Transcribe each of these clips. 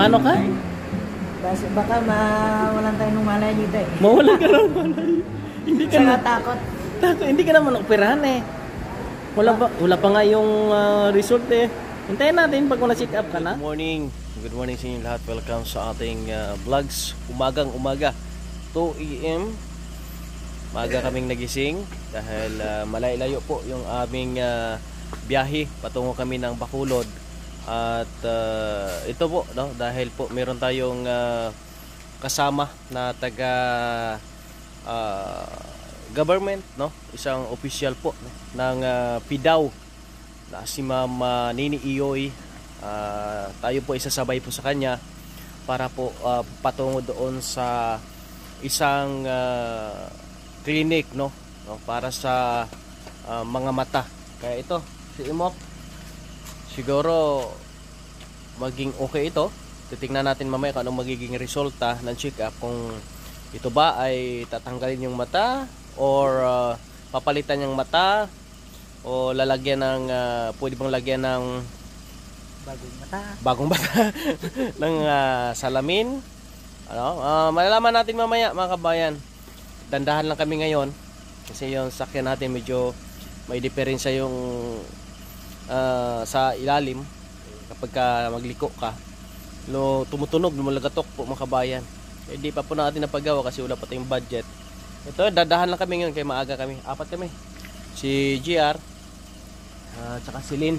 Mano ka? Kasi baka mawalan tayo ng malay dito eh. Mawalan ka ng malay. Hindi ka na takot. Hindi ka naman operahan eh. Wala pa nga yung result eh. Hintayin natin pag na-check up ka na. Good morning sa inyo lahat. Welcome sa ating vlogs. Umagang umaga. 2 AM. Maaga kaming nagising dahil malayo po yung aming biyahe. Patungo kami ng Bacolod. At ito po, no, dahil po meron tayong kasama na taga government, no, isang official po, no, ng PDAW na si Ma'am Nini Ioy. Tayo po isasabay po sa kanya para po patungo doon sa isang clinic, no, para sa mga mata. Kaya ito si Imok, siguro maging okay ito. Titingnan natin mamaya kung anong magiging resulta ng check-up, kung ito ba ay tatanggalin yung mata or papalitan yung mata o lalagyan ng pwede bang lagyan ng bagong mata ng salamin. Malalaman natin mamaya mga kabayan. Dandahan lang kami ngayon kasi yung sakyan natin medyo may diferensya yung sa ilalim. Kapag magliko ka, tumutunog, lumalagatok po mga kabayan. Hindi pa po natin napagawa kasi wala pa tayong budget. Ito, dadahan lang kami ngayon kaya maaga kami. 4 kami. Si GR tsaka si Lynn.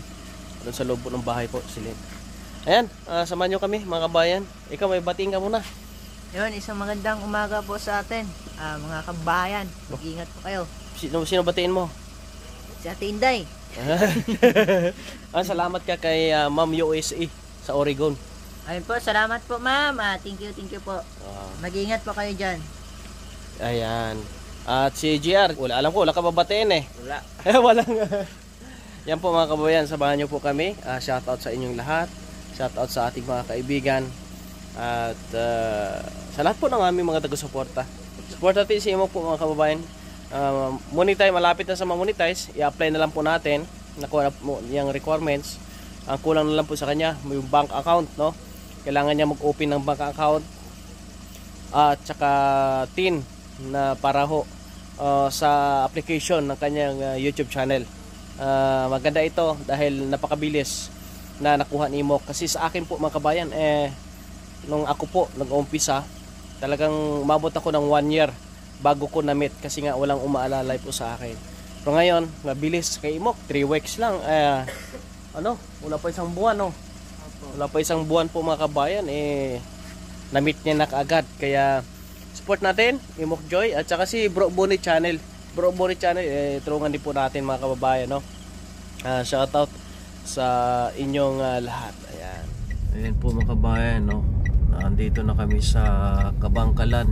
Doon sa loob ng bahay po si Lynn. Ayan, samahan nyo kami mga kabayan. Ikaw, may batiin ka muna. Yun, isang magandang umaga po sa atin, mga kabayan. Mag-ingat po kayo. Sino batiin mo? Si Ate Inday. Salamat ka kay Ma'am USA sa Oregon. Ayun po, salamat po ma'am. Thank you po. Mag-ingat po kayo dyan. Ayan. At si GR, alam ko, wala ka babatiin eh. Wala. Wala nga. Yan po mga kabayan, samahan nyo po kami. Shoutout sa inyong lahat. Shoutout sa ating mga kaibigan. At sa lahat po ng aming mga taga-suporta. Support natin si Imok po mga kababayan. Monetize, malapit na sa monetize. I-apply na lang po natin. Nakuha na po yung requirements. Ang kulang na lang po sa kanya yung bank account, no? Kailangan niya mag-open ng bank account at saka TIN na para ho sa application ng kanyang YouTube channel. Maganda ito dahil napakabilis na nakuha ni Imok. Kasi sa akin po mga kabayan, nung ako po nag-umpisa, talagang umabot ako ng 1 year bago ko na-meet kasi nga walang umaalalay po sa akin. Pero ngayon, mabilis kay Imok, 3 weeks lang. Wala pa isang buwan, no? Wala pa isang buwan po mga kabayan, na-meet niya na kaagad. Kaya support natin Imok Joy at saka si Bro Bonnie Channel. Bro Bonnie Channel, tulungan din po natin mga kababayan, no? Shoutout sa inyong lahat. Ayan. Ayan po mga kabayan, no? Nandito na kami sa Kabangkalan.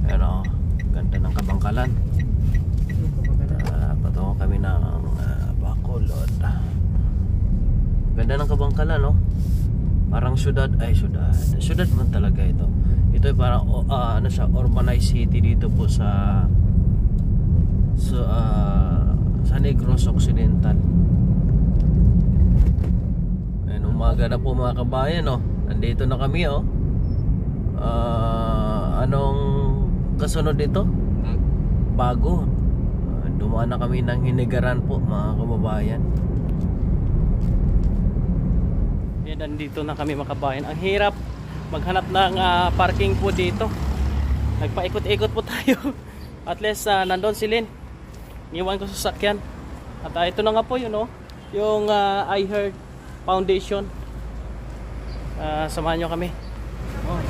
Ayan, oh, ganda ng Kabangkalan. Patungo kami ng Bacolod. Ganda ng Kabangkalan, no? Parang syudad man talaga ito. Ito ay parang urbanized city dito po sa Negros Occidental. Ayan, umaga na po mga kabayan, no? Nandito na kami, oh. Anong kasunod dito? Bago. Dumaan na kami ng Hinigaran po mga kababayan. Yan, nandito na kami mga kabayan. Ang hirap maghanap ng parking po dito. Nagpaikot-ikot po tayo. At least nandun si Lynn. Niwan ko sa sakyan. At ito na nga po yun, oh, yung I Heard Foundation. Samahan nyo kami. Oh.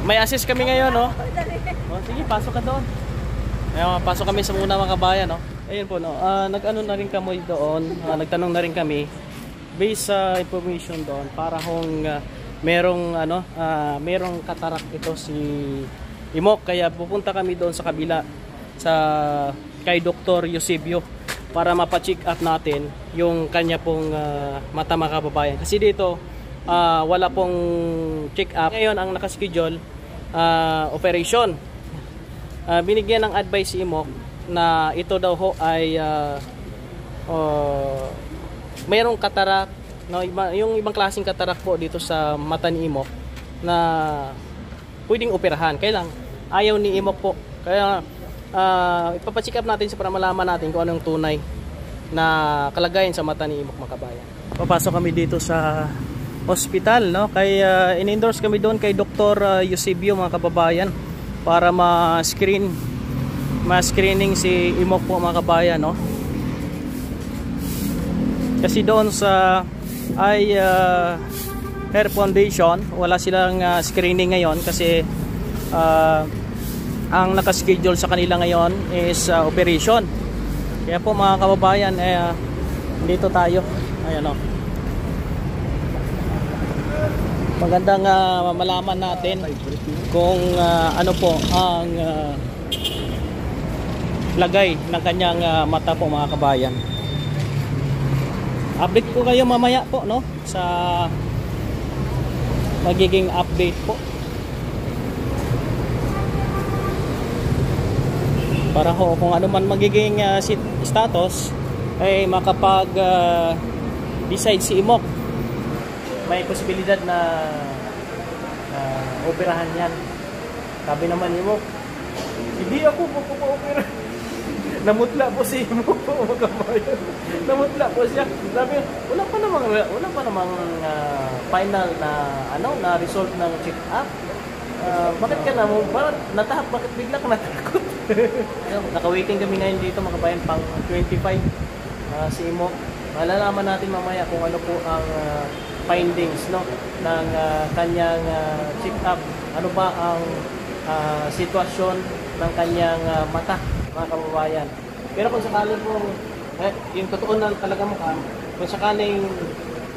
May assist kami ngayon, no? Sige, pasok ka doon. Ayun, pasok kami sa muna mga kabayan, no? Ayun po, no? Nag-ano na rin kami doon. Nagtanong na rin kami based sa information doon para kung merong katarak ito si Imok. Kaya pupunta kami doon sa kabila kay Dr. Eusebio para mapacheck up natin yung kanya pong mata mga kababayan. Kasi dito wala pong check up. Ngayon ang nakaschedule operation. Binigyan ng advice si Imok na ito daw ho ay mayroong katarak no, yung ibang klaseng katarak po dito sa mata ni Imok na pwedeng operahan. Kaya lang ayaw ni Imok po. Kaya ipapacheck up natin para malaman natin kung anong tunay na kalagayan sa mata ni Imok, mga kabayan. Papasok kami dito sa hospital, no? Kay in-endorse kami doon kay Dr. Eusebio, mga kababayan, para ma-screening si Imok po, mga kabayan, no? Kasi doon sa Hair Foundation, wala silang screening ngayon kasi ang nakaschedule sa kanila ngayon is operation. Kaya po, mga kababayan, dito tayo. Ayan, o. Magandang malaman natin kung ano po ang lagay ng kanyang mata po, mga kabayan. Update ko kayo mamaya po, no, sa magiging update po para ho kung ano man magiging status ay makapag decide si Imok. May posibilidad na operahan yan. Sabi naman ni Imok, hindi ako magpapa-opera. Namutla po si Imok po, mga kabayan. Namutla po siya. Sabi, wala pa namang final na na result ng check-up. Bakit ka na mo? Bakit bigla ka natakot? Naka-waiting kami ngayon dito, mga kabayan, pang 25 si Imok. Malalaman natin mamaya kung ano po ang findings, no, ng kanyang check-up. Ano ba ang sitwasyon ng kanyang mata, mga kababayan. Pero kung sakaling po yung totoo na talaga mukha, kung sakaling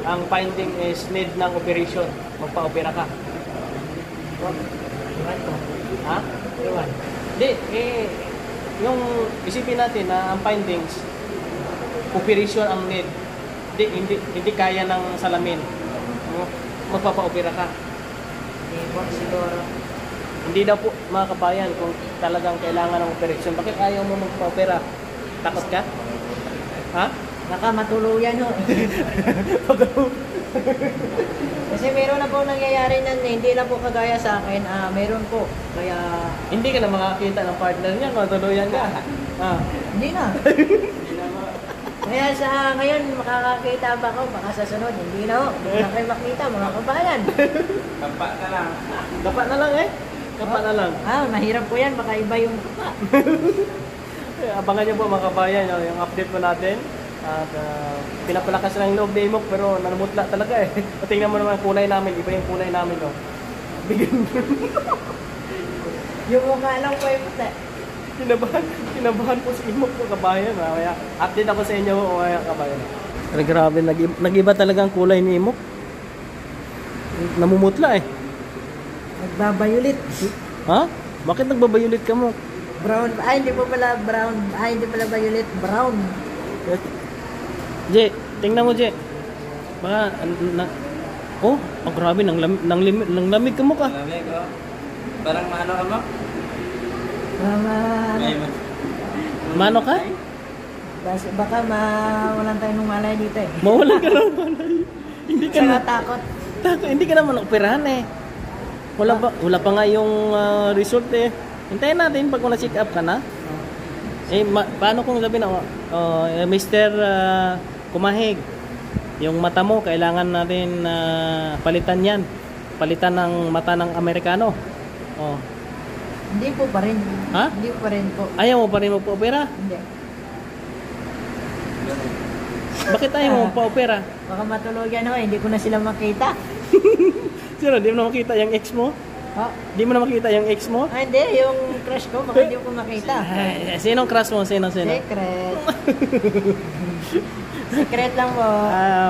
ang finding is need ng operation, magpa-opera ka. Ha? Ewan. Hindi, yung isipin natin na ang findings, operation ang need. Hindi kaya ng salamin. Magpapa-opera ka. Hindi po, siguro. Hindi daw po, mga kabayan, kung talagang kailangan ng operasyon. Bakit ayaw mo magpa-opera? Takot ka? Ha? Baka matuluyan ho. Kasi meron na po nangyayari na hindi na po kagaya sa akin. Meron po. Kaya... Hindi ka na makakita ng partner niya kung tuluyan ka. Hindi na. Kaya sa ngayon, makakakita ba ako? Baka sa sunod, hindi na ho. Hindi na kayo makita, mga kabayan. Kapa na lang. Kapa na lang Kapa na lang. Mahirap po yan. Baka iba yung kapa. Abangan niyo po, mga kabayan, yung update po natin. At pinapalakas lang yung loob ni Imok, pero nanumutla talaga eh. Tingnan mo naman ang kulay namin, iba yung kulay namin, no. Bigyan mo. Yung mukha lang po yung puti. Kinabahan po si Imok po, kabayan. Kaya update ako sa inyo, mga kabayan. Pero grabe, nag-iba talaga ang kulay ni Imok. Namumutla eh. Nagbabayulit. Ha? Bakit nagbabayulit ka mo? Brown. Hindi po pala brown. Hindi pala violet. Brown. Je, tingnan mo, Je. Baka, oh, grabe, nang lamig ka mo ka. Lamig, oh. Parang maano ka mo? Mano ka? Baka mawalan tayo ng malay dito eh. Mawalan ka ng malay. Hindi ka na takot. Hindi ka naman operahan eh. Wala pa nga yung result eh. Hintayin natin pag na-check up ka na. Paano kung sabi na, Mr. Kumahig, yung mata mo, kailangan natin palitan yan. Palitan ng mata ng Amerikano. Oh. Hindi po pa rin. Ha? Hindi pa rin po. Ayaw mo pa rin magpa-opera? Hindi. Bakit ayaw mo magpa-opera? Baka matuluyan ho, hindi ko na sila makita. Sino, di mo na makita yung ex mo? Di mo na makita yung ex mo? Hindi, yung crush ko, baka hindi ko makita. Sinong crush mo? Sino? Secret. Secret lang po.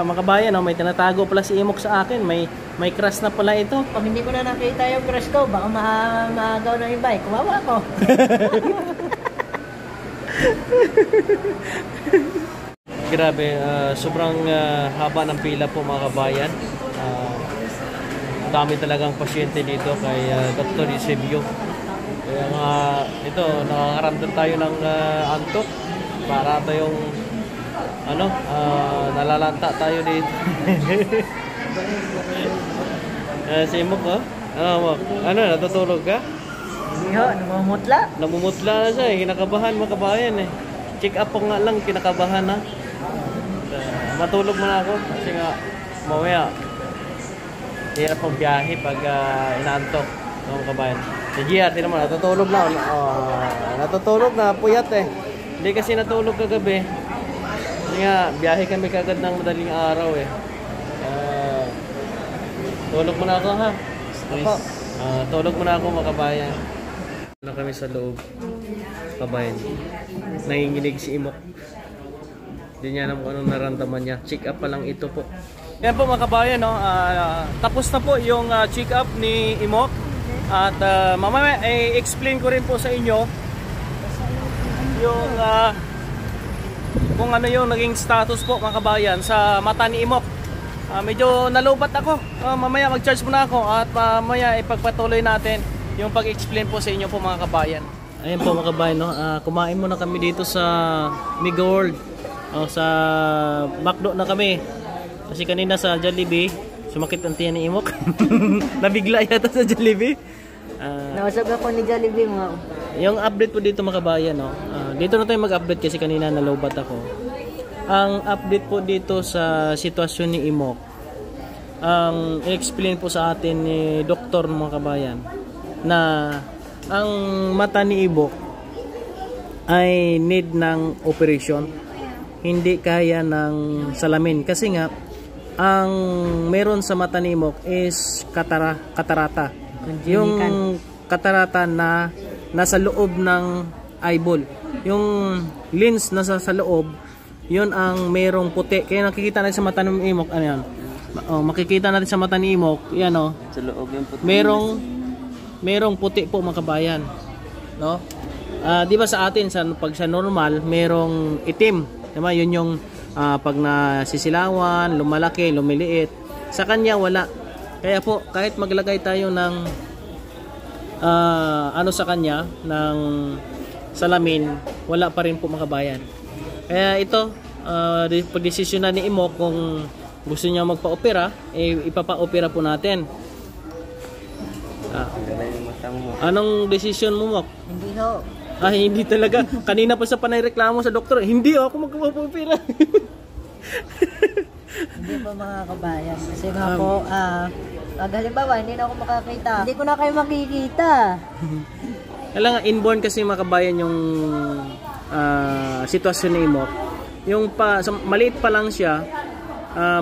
Mga kabayan, may tinatago pala si Imok sa akin. May crush na pala ito. Pag hindi ko na nakita yung crush ko, baka maagaw ng iba. Kumawa ko. Grabe, sobrang haba ng pila po, mga kabayan. Dami talagang pasyente dito kay Dr. Eusebio. Kaya nga, ito, nakakaramdam tayo ng antok. Para tayong nalalanta tayo dito. Si Mok, oh. Mok. Natutulog ka? Hindi ho, namumutla. Namumutla na siya, kinakabahan mga kabayan eh. Check up ko nga lang, kinakabahan na. Matulog muna ako kasi nga mamaya hirap pang biyahe pag inaantok mga kabayan. Si Gia, di naman, natutulog na. Natutulog na, puyat eh. Hindi kasi natulog kagabi. Kasi nga, biyahe kami kagad ng madaling araw eh. Tulog muna ako ha. Ako. Tulog muna ako mga kabayan. Na kami sa loob. Kabayan. Nanginginig si Imok. Hindi niya alam kung anong naramdaman niya. Check up pa lang ito po. Yan po mga kabayan, no? Tapos na po yung check up ni Imok. At mamaya i-explain ko rin po sa inyo yung kung ano yung naging status po mga kabayan sa mata ni Imok. Medyo nalubat ako. Mamaya mag-charge muna ako at mamaya ipagpatuloy natin yung pag-explain po sa inyo po mga kabayan. Ayan po mga kabayan, no? Kumain muna kami dito sa Mega World. Sa McDo na kami. Kasi kanina sa Jollibee, sumakit ang tiyan ni Imok. Nabigla yata sa Jollibee. Nausap ako ni Jollibee mga. Yung update po dito mga kabayan, no? Dito na tayo mag-update kasi kanina nalobat ako. Ang update po dito sa sitwasyon ni Imok, ang i-explain po sa atin ni doktor mga kabayan na ang mata ni Imok ay need ng operation, hindi kaya ng salamin kasi nga ang meron sa mata ni Imok is katarata. Yung katarata na nasa loob ng eyeball. Yung lens nasa sa loob, yun ang merong puti. Kaya nakikita natin sa mata ni Imok, ano yan? Makikita natin sa mata ni Imok, yan o. Sa loob yung puti. Merong puti po mga kabayan. No? Di ba sa atin, pag sa normal, merong itim. Diba? Yun yung pag nasisilawan, lumalaki, lumiliit. Sa kanya wala. Kaya po kahit maglagay tayo ng sa kanya ng salamin, wala pa rin po mga kabayan. Kaya ito pagdesisyon na ni Imok kung gusto niya magpa-opera, ipapa-opera po natin. Anong desisyon mo, Mok? Hindi ho. Hindi talaga. Kanina pa sa panayreklamo sa doktor, hindi ako magpapa-opera. Hindi pa mga kabayan. Kasi nga po, pag halimbawa, hindi na ako makakita. Hindi ko na kayo makikita. Kailangan inborn kasi mga kabayan yung sitwasyon ni Imok. Yung maliit pa lang siya,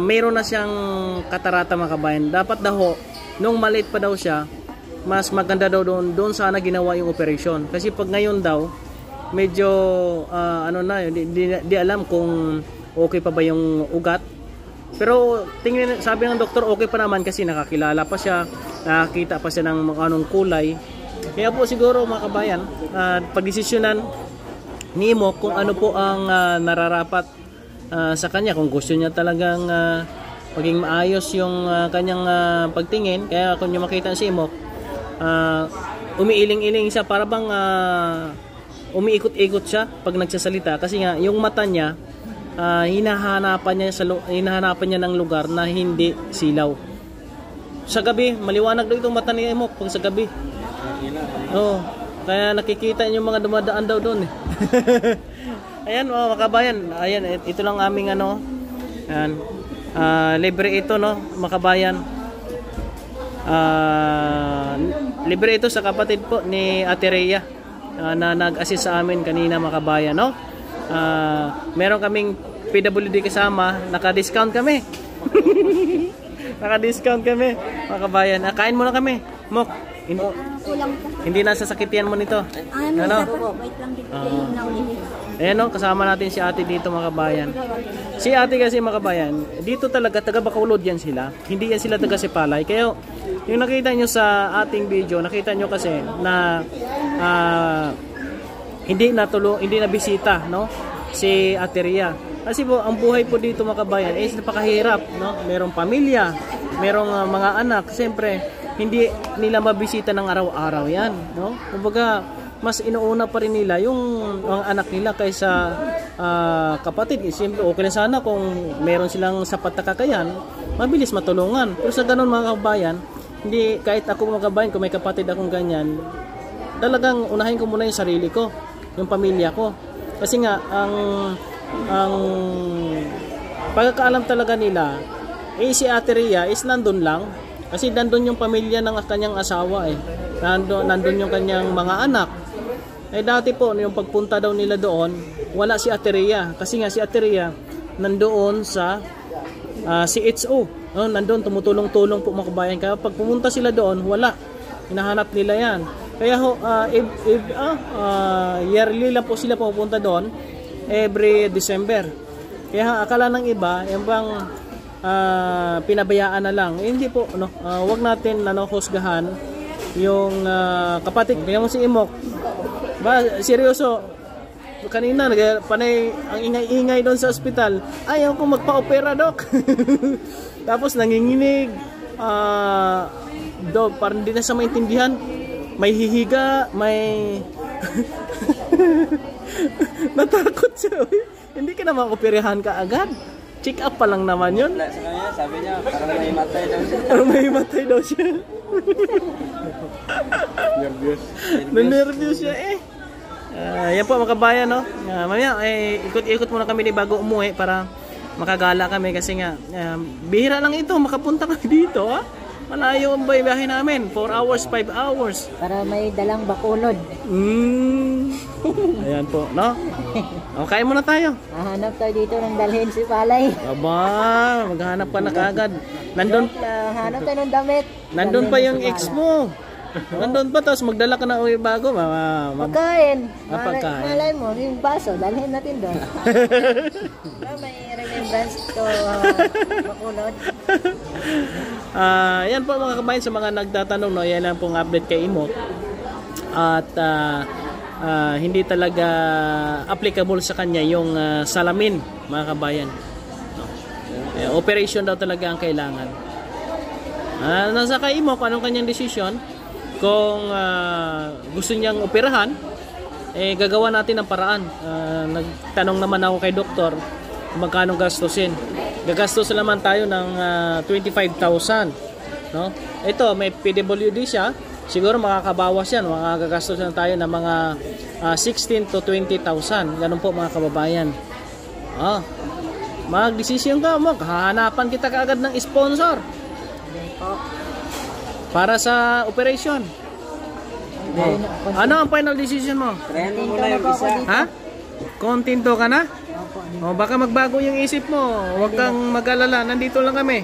mayroon na siyang katarata mga kabayan. Dapat daw, nung maliit pa daw siya, mas maganda daw doon sana ginawa yung operation. Kasi pag ngayon daw, medyo di alam kung okay pa ba yung ugat. Pero tingin, sabi ng doktor okay pa naman kasi nakakilala pa siya, nakakita pa siya ng anong kulay. Kaya po siguro mga kabayan, pagdesisyonan ni Imok kung ano po ang nararapat sa kanya, kung gusto niya talagang maging maayos yung kanyang pagtingin. Kaya kung niyo makita si Imok, umiiling-iling siya, para bang umiikot-ikot siya pag nagsasalita kasi nga yung mata niya hinahanapan niya ng lugar na hindi silaw. Sa gabi, maliwanag daw itong mata ni Imok pag sa gabi. Kaya nakikita niyo mga dumadaan daw doon eh. Ayan mga kabayan, ayan, ito lang aming ayan, libre ito mga kabayan. Libre ito sa kapatid po ni Ate Rhea na nag-assist sa amin kanina mga kabayan, no? Meron kaming PWD kasama, naka-discount kami. Naka-discount kami mga kabayan. Kain muna kami, Mok. Hindi na sasakitian mo nito. Wait lang dito. Ayan kasama natin si ate dito mga kabayan. Si ate kasi mga kabayan, dito talaga taga Bacolod yan sila. Hindi yan sila taga Sipalay. Kaya yung nakita nyo sa ating video, nakita nyo kasi na hindi na bisita si Ate Rhea. Kasi po ang buhay po dito mga kabayan is napakahirap, merong pamilya, merong mga anak. Siyempre hindi nila mabisita ng araw-araw yan, Kumbaga mas inuuna pa rin nila yung mga anak nila kaysa kapatid. Siyempre, okay lang sana kung meron silang sapat na kakayan, mabilis matulungan. Pero sa ganun mga kabayan, hindi, kahit ako mga kabayan, kung may kapatid akong ganyan, talagang unahin ko muna yung sarili ko, yung pamilya ko. Kasi nga, ang pagkakaalam talaga nila, si Ate Rhea is nandun lang. Kasi nandun yung pamilya ng kanyang asawa eh. Nandun yung kanyang mga anak. Eh dati po, yung pagpunta daw nila doon, wala si Ate Rhea. Kasi nga si Ate Rhea, nandoon sa CHO. Nandun, tumutulong-tulong po mga kabayan. Kaya pag pumunta sila doon, wala. Hinahanap nila yan. Kaya yearly lang po sila pupunta doon, every December. Kaya akala ng iba, yung bang pinabayaan na lang. Hindi po, wag natin husgahan yung kapatid. Kaya mo si Imok, ba seryoso, kanina panay ang ingay-ingay doon sa ospital, ayaw ko magpa-opera, Dok. Tapos nanginginig, Dok, parang hindi na siya maintindihan, may hihiga, may natakot siya. Hindi ka na makoperahan ka agad. Check up pa lang naman yun. Wala sa kanya, sabi niya, parang may matay daw siya. Parang may matay daw siya. Nervous. Nervous siya eh. Yan po mga kabayan, no? Mamaya, ikot-ikot muna kami ni bago umuwi para makagala kami kasi nga, bihira lang ito, makapunta kami dito, ha? Malayo ang biyahe namin, 4 hours, 5 hours. Para may dalang bakunod. Ayan po, no? O, kain muna tayo. Hahanap tayo dito ng dalhin si Palay. Aba, maghanap ka na kaagad. Nandun, Hanap tayo ng damit. nandun pa yung ex mo. Nandun pa, tapos magdala ka na uwi bago. Pagkain. Pagkain. Malay mo, yung baso, dalhin natin doon. May remembrance to bakunod. Yan po mga kabayan, sa mga nagtatanong, no, yan lang pong update kay Imok. At hindi talaga applicable sa kanya yung salamin, mga kabayan. No. Operation daw talaga ang kailangan. Nasa kay Imok, anong kanyang desisyon? Kung gusto niyang operahan, gagawa natin ng paraan. Nagtanong naman ako kay doktor magkano gastusin. Gagastos naman tayo ng 25,000, no? Ito may PWD siya, siguro makakabawas yan, makagagastos na tayo ng mga 16 to 20,000. Ganun po mga kababayan. Magdesisyon ka mo, hahanapan kita kaagad ng sponsor para sa operation. Ano ang final decision mo? Tryhan mo muna yung isa. Ha? Kontento ka na? Baka magbago yung isip mo. Huwag kang mag-alala. Nandito lang kami.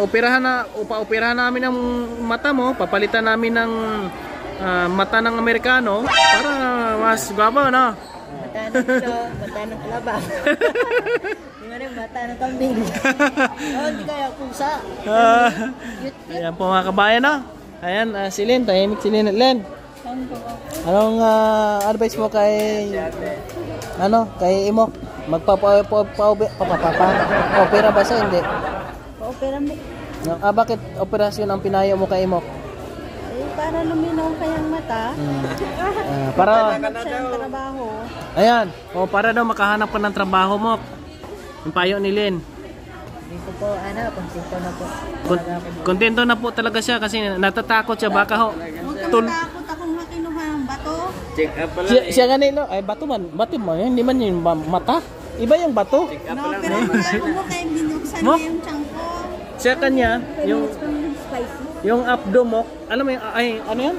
Operahan namin ang mata mo. Papalitan namin ng mata ng Amerikano para mas gwapo, no? Mata ng kalabang. Yung mata ng kambing. Hindi kaya pusa. Ayan po mga kabayan, no? Ayan, si Len. Tahimik si Len. Len, anong advice mo kay kay Imok? Opera ba siya? Hindi. Pa-opera mo. Bakit operasyon ang pinayo mo kay Imok? Para luminaw kayang mata. Para Siya ang trabaho. ayan, para daw makahanap ka ng trabaho mo. Yung payo ni Len. Dito po, kontento na po. Kontento na po talaga siya kasi natatakot siya baka Takot akong makinuha ng bato. Check up pala. siya ganito, ay bato man, hindi man yung mata. Iba yung bato. Check up pala. Pero mo kayo binuksan Mo? niya yung tiyan ko. Siya kanya, Spicy. yung abdo mo, alam mo yung, ano yan?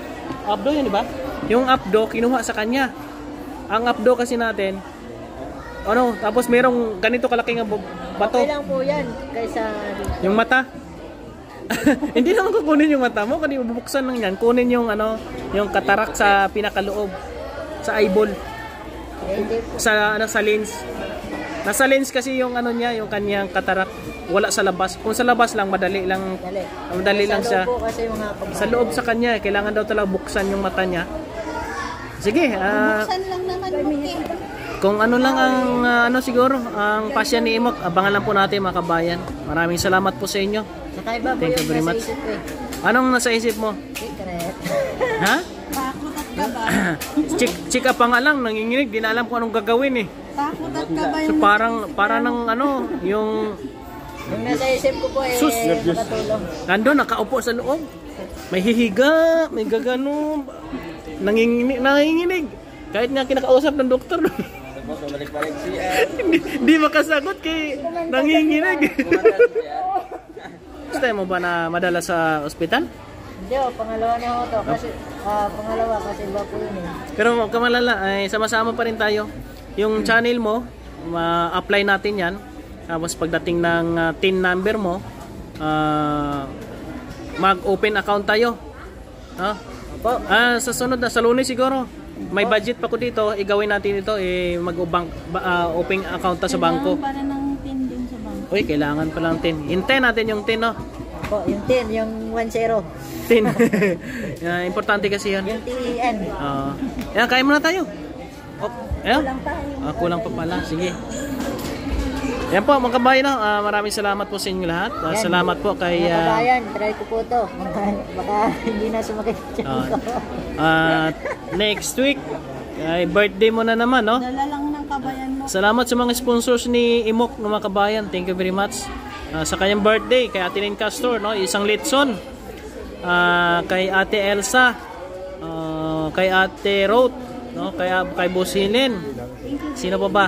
Abdo yan, di ba? Yung abdo, kinuha sa kanya. Ang abdo kasi natin, tapos merong ganito kalaking bato. Okay lang po yan. Kaysa Yung mata. Hindi naman kukunin yung mata mo, kasi bubuksan lang yan. Kunin yung yung katarak sa pinakaloob, sa eyeball, sa lens. Nasa lens kasi yung niya, yung kanyang katarak, wala sa labas. Kung sa labas lang madali lang siya. Kasi Sa loob sa kanya, kailangan daw talaga buksan yung mata niya. Sige, buksan lang naman kung ano lang ang siguro ang pasya ni Imok, abangan lang po natin mga kabayan. Maraming salamat po sa inyo. Nakaiba po Thank you yung very nasa much. isip ko eh. Anong nasa isip mo? Secret. Ha? Bakot at kaba. Check up pa nga lang, nanginginig, di na alam kung anong gagawin eh. Takot at kabayan. So para ng ano, yung Yung nasa isip ko po eh, Sus! makatulong. nandun, nakaupo sa loob. May hihiga, may gagano, nanginginig. Kahit nga kinakausap ng doktor. Tapos balik-balik siya. Di makasagot kay nanginginig. Gusto mo ba na madala sa ospital? Hindi oh, pangalawa na ako to. Kasi, pangalawa kasi iba po yun eh. Pero huwag ka malala, ay sama-sama pa rin tayo. Yung channel mo, ma-apply natin yan. Tapos pagdating ng TIN number mo, mag-open account tayo. Opo. Sa sunod na, sa Lunes siguro. May budget pa ko dito, igawin natin ito, open account ta sa bangko. Para ng tin din sa bangko. Uy, kailangan pa lang TIN. Hintay natin yung TIN, no? Opo, yung 10, yung 10. TIN. Importante kasi yan. Yung TEN. Yan, kain muna tayo. Ayan. Kulang tayo. Kulang pa pala. Sige. Yan po mga kabayan, maraming salamat po sa inyo lahat. Salamat po kay Mga kabayan, try ko po to. Baka hindi na sumakit yung ko. next week ay birthday mo na naman, no? Dala lang ng kabayan mo. Salamat sa mga sponsors ni Imok ng mga kabayan. Thank you very much. Sa kanyang birthday kay Ate Lynn Castor, no? Isang litson. Kay Ate Elsa, kay Ate Roth, no? Kay Bosilin. Sino pa ba?